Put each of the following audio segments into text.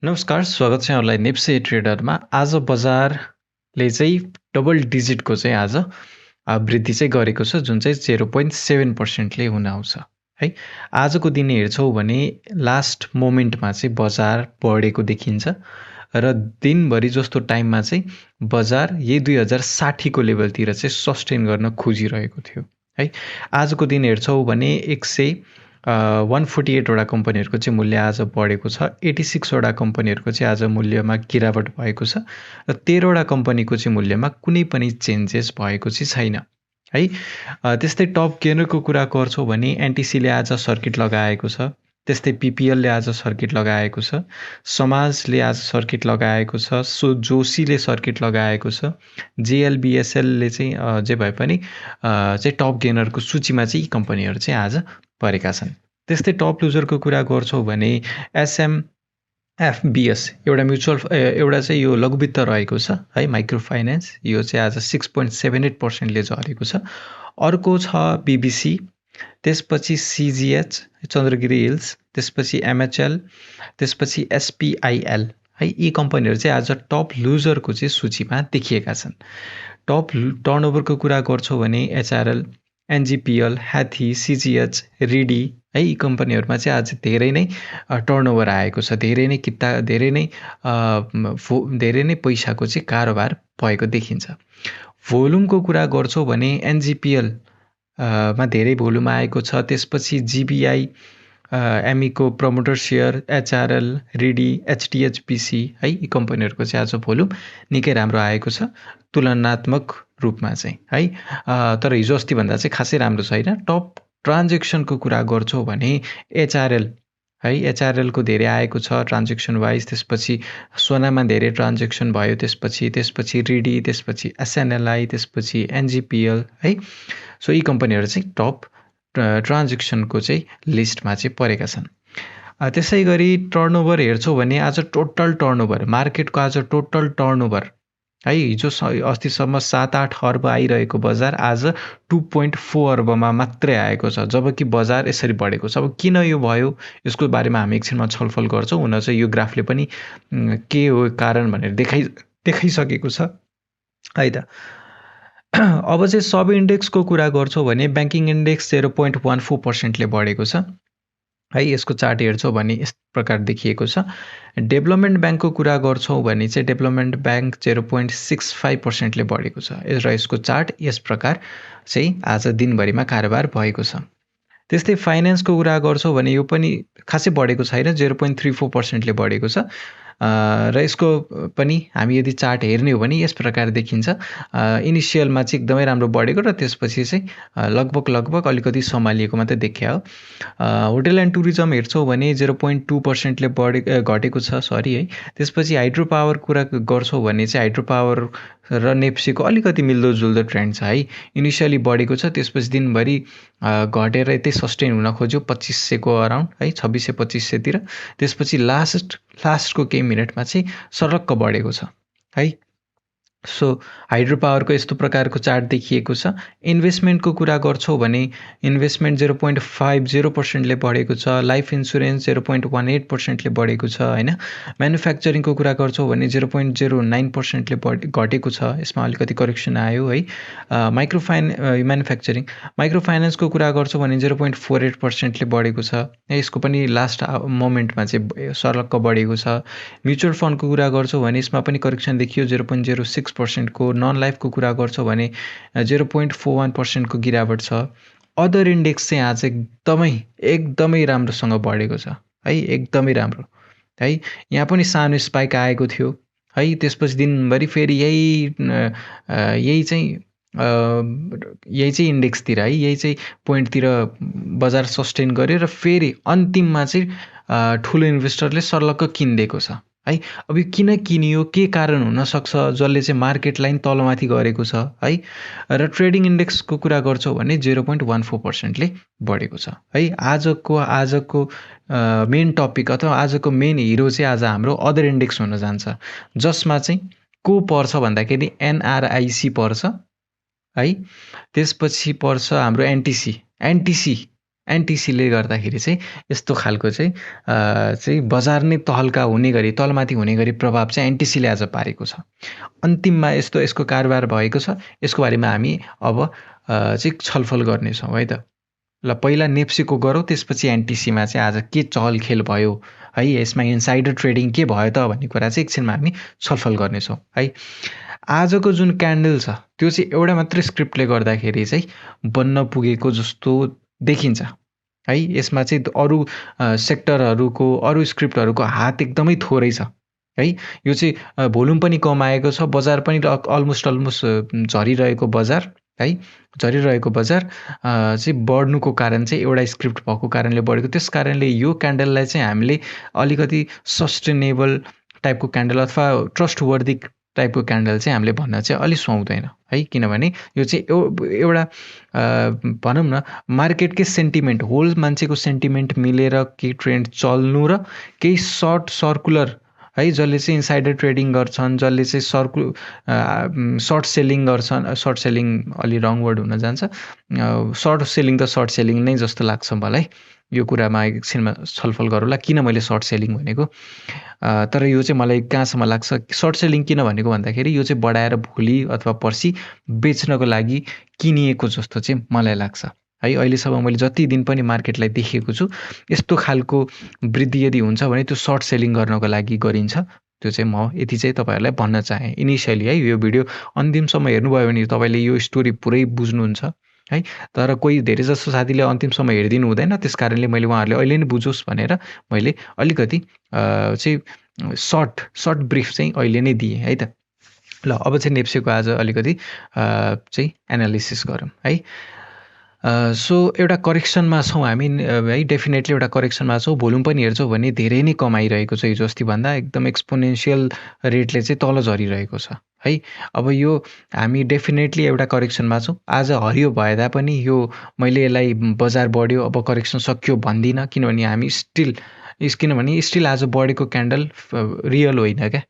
नमस्कार, स्वागत छ यहाँलाई नेप्से ट्रेडरमा। आज बजारले चाहिँ डबल डिजिटको चाहिँ आज वृद्धि चाहिँ गरेको छ, जुन चाहिँ 0.7% ले हुन आउँछ है। आजको दिन हेर्छौँ भने लास्ट मोमेन्टमा चाहिँ बजार बढेको देखिन्छ र दिनभरि जस्तो टाइममा चाहिँ बजार यही 2060 को लेभलतिर चाहिँ सस्टेन गर्न खोजिरहेको थियो है। आजको दिन हेर्छौँ भने 148 वटा कम्पनीहरूको चाहिँ मूल्य आज बढेको छ। 86 वटा कम्पनीहरूको चाहिँ आज मूल्यमा गिरावट भएको छ र 13 वटा कम्पनीको चाहिँ मूल्यमा कुनै पनि चेन्जेस भएको चाहिँ छैन है। त्यस्तै टप गेनरको कुरा गर्छौँ भने एनटिसीले आज सर्किट लगाएको छ। त्यस्तै पिपिएलले आज सर्किट लगाएको छ। समाजले आज सर्किट लगाएको छ। जोशीले सर्किट लगाएको छ। जेएलबिएसएलले चाहिँ जे भए पनि चाहिँ टप गेनरको सूचीमा चाहिँ यी कम्पनीहरू चाहिँ आज परेका छन्। त्यस्तै टप लुजरको कुरा गर्छौँ भने एसएमएफबिएस एउटा चाहिँ यो लघुवित्त रहेको छ है, माइक्रो फाइनेन्स, यो चाहिँ आज 6.78%ले झरेको छ। अर्को छ बीबीसी, त्यसपछि सिजिएच चन्द्रगिरी हिल्स, त्यसपछि एमएचएल, त्यसपछि एसपिआइएल है। यी कम्पनीहरू चाहिँ आज टप लुजरको चाहिँ सूचीमा देखिएका छन्। टप टर्नओभरको कुरा गर्छौँ भने एचआरएल, एनजिपिएल, ह्याथी, सिजिएच, रिडी है, यी कम्पनीहरूमा चाहिँ आज धेरै नै टर्नओभर आएको छ। धेरै नै पैसाको चाहिँ कारोबार भएको देखिन्छ। भोल्युमको कुरा गर्छौँ भने एनजिपिएल मा धेरै भोल्युम आएको छ। त्यसपछि जिबिआई एमीको प्रमोटर सेयर, एचआरएल, रिडी, एचडिएचपिसी है, यी कम्पनीहरूको चाहिँ आज भोल्युम निकै राम्रो आएको छ तुलनात्मक रूपमा चाहिँ है। तर हिजो अस्ति भन्दा चाहिँ खासै राम्रो छैन। टप ट्रान्जेक्सनको कुरा गर्छौँ भने एचआरएल है, एचआरएलको धेरै आएको छ ट्रान्जेक्सन वाइज। त्यसपछि सोनामा धेरै ट्रान्जेक्सन भयो। त्यसपछि रिडी, त्यसपछि एसएनएलआई, त्यसपछि एनजिपिएल है। सो यी कम्पनीहरू चाहिँ टप ट्रान्जेक्सनको चाहिँ लिस्टमा चाहिँ परेका छन्। त्यसै गरी टर्नओभर हेर्छौँ भने आज टोटल टर्नओभर मार्केटको आज टोटल टर्नओभर है, हिजो अस्तिसम्म 7-8 अर्ब आइरहेको बजार आज 2.4 अर्बमा मात्रै आएको छ, जबकि बजार यसरी बढेको छ। अब किन यो भयो यसको बारेमा हामी एकछिनमा छलफल गर्छौँ। हुन चाहिँ यो ग्राफले पनि के हो कारण भनेर देखाइसकेको छ है त। अब चाहिँ सब इन्डेक्सको कुरा गर्छौँ भने ब्याङ्किङ इन्डेक्स 0.14%ले बढेको छ है। यसको चार्ट हेर्छौँ भने यस प्रकार देखिएको छ। डेभलपमेन्ट ब्याङ्कको कुरा गर्छौँ भने चाहिँ डेभलपमेन्ट ब्याङ्क 0.65%ले बढेको छ र यसको चार्ट यस प्रकार चाहिँ आज दिनभरिमा कारोबार भएको छ। त्यस्तै फाइनेन्सको कुरा गर्छौँ भने यो पनि खासै बढेको छैन, 0.34%ले बढेको छ र यसको पनि हामी यदि चार्ट हेर्ने हो भने यस प्रकार देखिन्छ। इनिसियलमा चाहिँ एकदमै राम्रो बढेको र त्यसपछि चाहिँ लगभग अलिकति सम्हालिएको मात्रै देखिया हो। होटल एन्ड टुरिज्म हेर्छौँ भने 0.2%ले घटेको छ है। त्यसपछि हाइड्रो पावर कुरा गर्छौँ भने चाहिँ हाइड्रो पावर र नेप्सेको अलिकति मिल्दोजुल्दो ट्रेन्ड छ है। इनिसियली बढेको छ, त्यसपछि दिनभरि घटेर यतै सस्टेन हुन खोज्यो 2500 को अराउन्ड है, 2600-2500 तिर। त्यसपछि लास्टको केही मिनटमा चाहिँ सरक्क बढेको छ है। सो हाइड्रो पावरको यस्तो प्रकारको चार्ट देखिएको छ। इन्भेस्टमेन्टको कुरा गर्छौँ भने इन्भेस्टमेन्ट 0.50%ले बढेको छ। लाइफ इन्सुरेन्स 0.18%ले बढेको छ होइन। म्यानुफ्याक्चरिङको कुरा गर्छौँ भने 0.09%ले घटेको छ, यसमा अलिकति करेक्सन आयो है। माइक्रो फाइनेन्सको कुरा गर्छौँ भने 0.48%ले बढेको छ, यसको पनि लास्ट मोमेन्टमा चाहिँ सरक्क बढेको छ। म्युचुअल फन्डको कुरा गर्छौँ भने यसमा पनि करेक्सन देखियो, 0.06% को। नन लाइफको कुरा गर्छौँ भने 0.41% को गिरावट छ। अदर इन्डेक्स चाहिँ आज एकदमै राम्रोसँग बढेको छ है, एकदमै राम्रो है। यहाँ पनि सानो स्पाइक आएको थियो है, त्यसपछि दिनभरि फेरि यही चाहिँ इन्डेक्सतिर है, यही चाहिँ पोइन्टतिर बजार सस्टेन गर्यो र फेरि अन्तिममा चाहिँ ठुलो इन्भेस्टरले सर्लक्क किनिदिएको छ है। अब यो किन किनियो, के कारण हुनसक्छ जसले चाहिँ मार्केटलाई तलमाथि गरेको छ है। र ट्रेडिङ इन्डेक्सको कुरा गर्छौँ भने 0.14%ले बढेको छ है। आजको मेन टपिक अथवा आजको मेन हिरो चाहिँ आज हाम्रो अदर इन्डेक्स हुन जान्छ, जसमा चाहिँ को पर्छ भन्दाखेरि एनआरआइसी पर्छ है। त्यसपछि पर्छ हाम्रो एनटिसी एनटिसीले गर्दाखेरि चाहिँ यस्तो खालको चाहिँ बजार नै तहल्का हुने गरी तलमाथि हुने गरी प्रभाव चाहिँ एनटिसीले आज पारेको छ। अन्तिममा यसको कारोबार भएको छ, यसको बारेमा हामी अब चाहिँ छलफल गर्नेछौँ है त। ल पहिला नेप्सेको गरौँ, त्यसपछि एनटिसीमा चाहिँ आज के चहलखेल भयो है, यसमा इन्साइडर ट्रेडिङ के भयो त भन्ने कुरा चाहिँ एकछिनमा हामी छलफल गर्नेछौँ है। आजको जुन क्यान्डल छ त्यो चाहिँ एउटा मात्रै स्क्रिप्टले गर्दाखेरि चाहिँ बन्न पुगेको जस्तो देखिन्छ है। यसमा चाहिँ अरू सेक्टरहरूको अरू स्क्रिप्टहरूको हात एकदमै थोरै छ है। यो चाहिँ भोल्युम पनि कम आएको छ, बजार पनि अलमोस्ट झरिरहेको बजार है, झरिरहेको बजार चाहिँ बढ्नुको कारण चाहिँ एउटा स्क्रिप्ट भएको कारणले बढेको। त्यस कारणले यो क्यान्डललाई चाहिँ हामीले अलिकति सस्टेनेबल टाइपको क्यान्डल अथवा ट्रस्ट वर्दी टाइपको क्यान्डल चाहिँ हामीले भन्न चाहिँ अलिक सुहाउँदैन है। किनभने यो चाहिँ एउटा भनौँ न मार्केटकै सेन्टिमेन्ट, होल मान्छेको सेन्टिमेन्ट मिलेर केही ट्रेन्ड चल्नु र केही सर्कुलर है, जसले चाहिँ इन्साइडर ट्रेडिङ गर्छन्, जसले चाहिँ सर्ट सेलिङ गर्छन्। सर्ट सेलिङ अलि रङ वर्ड हुन जान्छ, सर्ट सेलिङ त सर्ट सेलिङ नै जस्तो लाग्छ मलाई। यो कुरामा एकछिनमा छलफल गरौँला किन मैले सर्ट सेलिङ भनेको। तर यो चाहिँ मलाई कहाँसम्म लाग्छ सर्ट सेलिङ किन भनेको भन्दाखेरि यो चाहिँ बढाएर भोलि अथवा पर्सि बेच्नको लागि किनिएको जस्तो चाहिँ मलाई लाग्छ है। अहिलेसम्म मैले जति दिन पनि मार्केटलाई देखेको छु, यस्तो खालको वृद्धि यदि हुन्छ भने त्यो सर्ट सेलिङ गर्नको लागि गरिन्छ। त्यो चाहिँ म यति चाहिँ तपाईँहरूलाई भन्न चाहेँ इनिसियली है। यो भिडियो अन्तिमसम्म हेर्नुभयो भने तपाईँले यो स्टोरी पुरै बुझ्नुहुन्छ है। तर कोही धेरै जस्तो साथीले अन्तिमसम्म हेरिदिनु हुँदैन, त्यस कारणले मैले उहाँहरूले अहिले नै बुझोस् भनेर मैले अलिकति चाहिँ सर्ट ब्रिफ चाहिँ अहिले नै दिएँ है त। ल अब चाहिँ नेप्सेको आज अलिकति चाहिँ एनालिसिस गरौँ है। सो एउटा करेक्सनमा छौँ हामी है, डेफिनेटली एउटा करेक्सनमा छौँ। भोल्युम पनि हेर्छौँ भने धेरै नै कम आइरहेको छ, हिजो अस्तिभन्दा एकदम एक्सपोनेन्सियल रेटले चाहिँ तल झरिरहेको छ है। अब यो हामी डेफिनेटली एउटा करेक्सनमा छौँ। आज हरियो भए तापनि यो मैले यसलाई बजार बढ्यो अब करेक्सन सकियो भन्दिनँ, किनभने स्टिल आज बढेको क्यान्डल रियल होइन क्या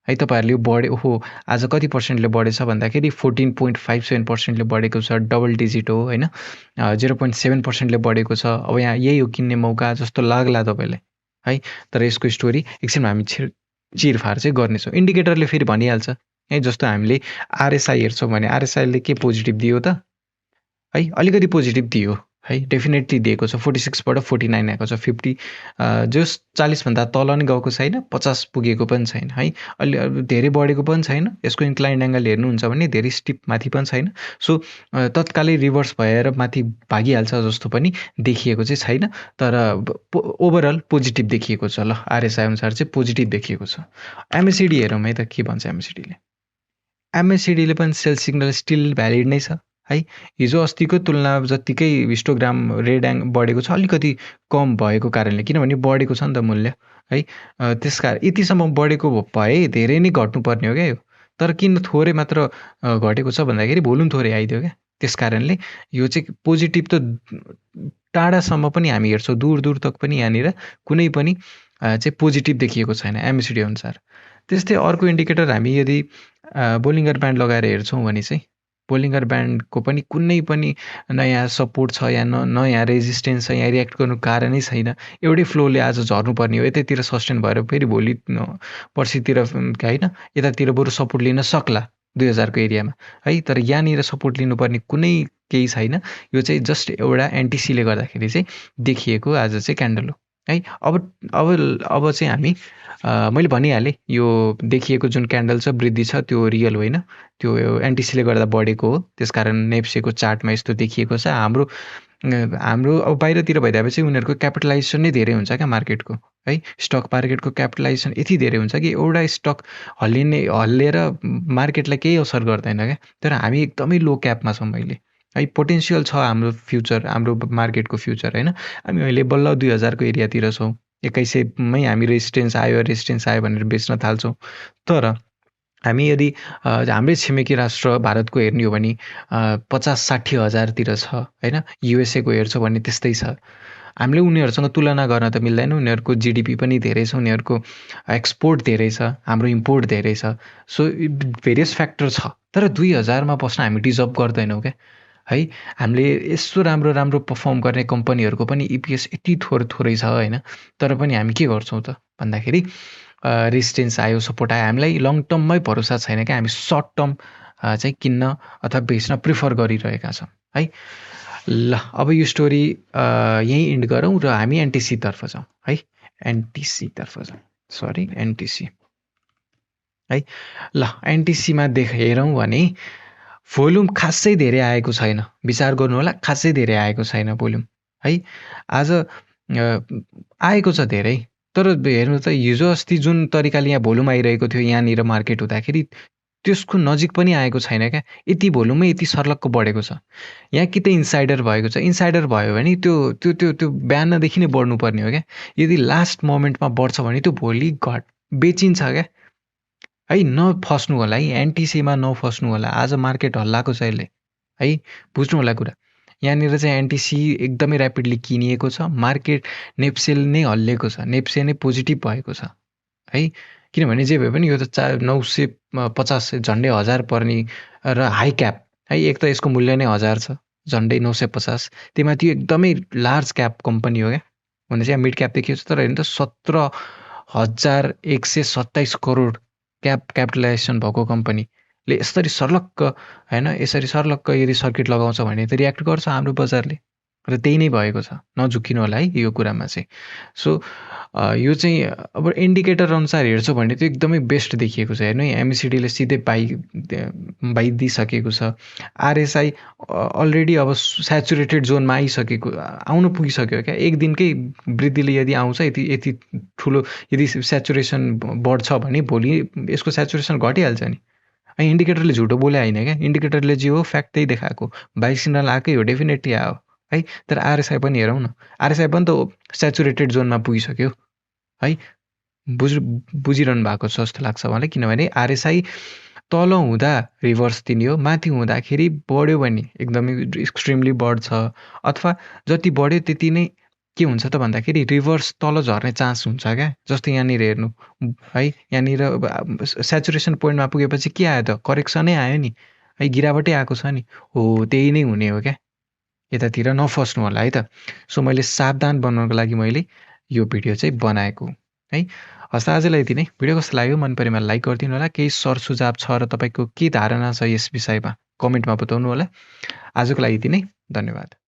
है। तपाईँहरूले यो बढ्यो, ओहो आज कति पर्सेन्टले बढेछ भन्दाखेरि 14.57%ले बढेको छ, डबल डिजिट हो होइन। 0.7%ले बढेको छ। अब यहाँ यही हो किन्ने मौका जस्तो लाग्ला तपाईँलाई है। तर यसको स्टोरी एकछिनमा हामी चिरफार चाहिँ गर्नेछौँ। इन्डिकेटरले फेरि भनिहाल्छ है। जस्तो हामीले आरएसआई हेर्छौँ भने आरएसआईले के पोजिटिभ दियो त है, अलिकति पोजिटिभ दियो है, डेफिनेटली दिएको छ। 46बाट 49 आएको छ, 50 जो 40भन्दा तल नि गएको छैन, 50 पुगेको पनि छैन है। अलि धेरै बढेको पनि छैन। यसको इन्क्लाइन्ड एङ्गल हेर्नुहुन्छ भने धेरै स्टिप माथि पनि छैन। सो तत्कालै रिभर्स भएर माथि भागिहाल्छ जस्तो पनि देखिएको चाहिँ छैन। तर ओभरअल पोजिटिभ देखिएको छ। ल आरएसआई अनुसार चाहिँ पोजिटिभ देखिएको छ। एमएससिडी हेरौँ है त के भन्छ एमएससिडीले। एमएससिडीले पनि सेल सिग्नल स्टिल भ्यालिड नै छ है। हिजो अस्तिको तुलना जत्तिकै हिस्टोग्राम रेड बढेको छ, अलिकति कम भएको कारणले, किनभने बढेको छ नि त मूल्य है। त्यसकारण यतिसम्म बढेको भए धेरै नै घट्नुपर्ने हो क्या यो। तर किन थोरै मात्र घटेको छ भन्दाखेरि भोल्युम थोरै आइदियो क्या। त्यस कारणले यो चाहिँ पोजिटिभ त टाढासम्म पनि हामी हेर्छौँ, दूर दूर तक पनि यहाँनिर कुनै पनि चाहिँ पोजिटिभ देखिएको छैन एमएससिडी अनुसार। त्यस्तै अर्को इन्डिकेटर हामी यदि बोलिङ्गर ब्यान्ड लगाएर हेर्छौँ भने चाहिँ बोलिङ्गर ब्यान्डको पनि कुनै पनि नयाँ सपोर्ट छ या नयाँ रेजिस्टेन्स छ, यहाँ रियाक्ट गर्नु कारणै छैन। एउटै फ्लोले आज झर्नुपर्ने हो, यतैतिर सस्टेन भएर फेरि भोलि पर्सितिर होइन यतातिर बरु सपोर्ट लिन सक्ला 2000को एरियामा है। तर यहाँनिर सपोर्ट लिनुपर्ने कुनै केही छैन। यो चाहिँ जस्ट एउटा एनटिसीले गर्दाखेरि चाहिँ देखिएको आज चाहिँ क्यान्डल हो है। अब चाहिँ हामी मैले भनिहालेँ यो देखिएको जुन क्यान्डल छ वृद्धि छ त्यो रियल होइन, त्यो एनटिसीले गर्दा बढेको हो। त्यसकारण नेप्सेको चार्टमा यस्तो देखिएको छ। हाम्रो अब बाहिरतिर भइदिएपछि उनीहरूको क्यापिटलाइजेसन नै धेरै हुन्छ क्या मार्केटको है। स्टक मार्केटको क्यापिटलाइजेसन यति धेरै हुन्छ कि एउटा स्टक हल्लेर मार्केटलाई केही असर गर्दैन क्या। तर हामी एकदमै लो क्यापमा छौँ अहिले है। पोटेन्सियल छ हाम्रो फ्युचर, हाम्रो मार्केटको फ्युचर होइन। हामी अहिले बल्ल 2000को एरियातिर छौँ। 2100मै हामी रेजिस्टेन्स आयो भनेर बेच्न थाल्छौँ। तर हामी यदि हाम्रै छिमेकी राष्ट्र भारतको हेर्ने हो भने 50-60 हजारतिर छ होइन। युएसएको हेर्छौँ भने त्यस्तै छ। हामीले उनीहरूसँग तुलना गर्न त मिल्दैन। उनीहरूको जिडिपी पनि धेरै छ, उनीहरूको एक्सपोर्ट धेरै छ, हाम्रो इम्पोर्ट धेरै छ। सो भेरियस फ्याक्टर छ। तर 2000मा बस्न हामी डिजर्भ गर्दैनौँ क्या है। हामीले यस्तो राम्रो पर्फर्म गर्ने कम्पनीहरूको पनि इपिएस यति थोरै छ होइन, तर पनि हामी के गर्छौँ त भन्दाखेरि रेजिस्टेन्स आयो, सपोर्ट आयो, हामीलाई लङ टर्ममै भरोसा छैन क्या, हामी सर्ट टर्म चाहिँ किन्न अथवा बेच्न प्रिफर गरिरहेका छौँ है। ल अब यो स्टोरी यहीँ इन्ड गरौँ र हामी एनटिसीतर्फ जाउँ है। एनटिसीतर्फ जाउँ, सरी एनटिसी है। ल एनटिसीमा हेरौँ भने भोल्युम खासै धेरै आएको छैन, विचार गर्नु होला, खासै धेरै आएको छैन भोल्युम है। आज आएको छ धेरै, तर हेर्नु त हिजो अस्ति जुन तरिकाले यहाँ भोल्युम आइरहेको थियो यहाँनिर मार्केट हुँदाखेरि त्यसको नजिक पनि आएको छैन क्या। यति भोल्युमै यति सर्लक्क बढेको छ। यहाँ कि त इन्साइडर भएको छ, इन्साइडर भयो भने त्यो बिहानदेखि नै बढ्नुपर्ने हो क्या। यदि लास्ट मोमेन्टमा बढ्छ भने त्यो भोलि बेचिन्छ क्या है। नफस्नु होला है, एनटिसीमा नफस्नु होला। आज मार्केट हल्लाएको छ यसले है, बुझ्नु होला कुरा। यहाँनिर चाहिँ एनटिसी एकदमै ऱ्यापिडली किनिएको छ, मार्केट नेप्सेल नै हल्लिएको छ, नेप्से नै पोजिटिभ भएको छ है। किनभने जे भए पनि यो त 950 झन्डै 1000 पर्ने र हाई क्याप है। एक त यसको मूल्य नै 1000 छ, झन्डै 950, त्योमाथि एकदमै लार्ज क्याप कम्पनी हो क्या। भने चाहिँ मिड क्याप देखिएको छ, तर हेर्नु त 17,127 करोड क्यापिटलाइजेसन भएको कम्पनीले यसरी सर्लक्क होइन, यसरी सर्लक्क यदि सर्किट लगाउँछ भने त रियाक्ट गर्छ हाम्रो बजारले, र त्यही नै भएको छ। नझुक्किनु होला है यो कुरामा चाहिँ। सो यो चाहिँ अब इन्डिकेटर अनुसार हेर्छौँ भने त एकदमै बेस्ट देखिएको छ। हेर्नु है, एमएसिडीले सिधै बाइदिइसकेको छ। आरएसआई अलरेडी अब सेचुरेटेड जोनमा आउनु पुगिसक्यो क्या। एक दिनकै वृद्धिले यदि आउँछ यति ठुलो, यदि सेचुरेसन बढ्छ भने भोलि यसको सेचुरेसन घटिहाल्छ नि। इन्डिकेटरले झुटो बोले होइन क्या, इन्डिकेटरले जे हो फ्याक्ट त्यही देखाएको। बाई सिग्नल आएकै हो, डेफिनेटली आयो है। तर आरएसआई पनि हेरौँ न, आरएसआई पनि त सेचुरेटेड जोनमा पुगिसक्यो है। बुझिरहनु भएको छ जस्तो लाग्छ मलाई। किनभने आरएसआई तल हुँदा रिभर्स दिने हो, माथि हुँदाखेरि बढ्यो भने एकदमै एक्सट्रिमली बढ्छ, अथवा जति बढ्यो त्यति नै के हुन्छ त भन्दाखेरि रिभर्स तल झर्ने चान्स हुन्छ क्या। जस्तो यहाँनिर हेर्नु है, यहाँनिर सेचुरेसन पोइन्टमा पुगेपछि के आयो त, करेक्सनै आयो नि है, गिरावटै आएको छ नि। हो त्यही नै हुने हो क्या, यतातिर नफस्नु होला है त। सो मैले सावधान बनाउनको लागि मैले यो भिडियो चाहिँ बनाएको है। हस्, आजलाई यति नै। भिडियो कस्तो लाग्यो, मन परेमा लाइक गरिदिनु होला। केही सर सुझाव छ र तपाईँको के धारणा छ यस विषयमा कमेन्टमा बताउनु होला। आजको लागि यति नै, धन्यवाद।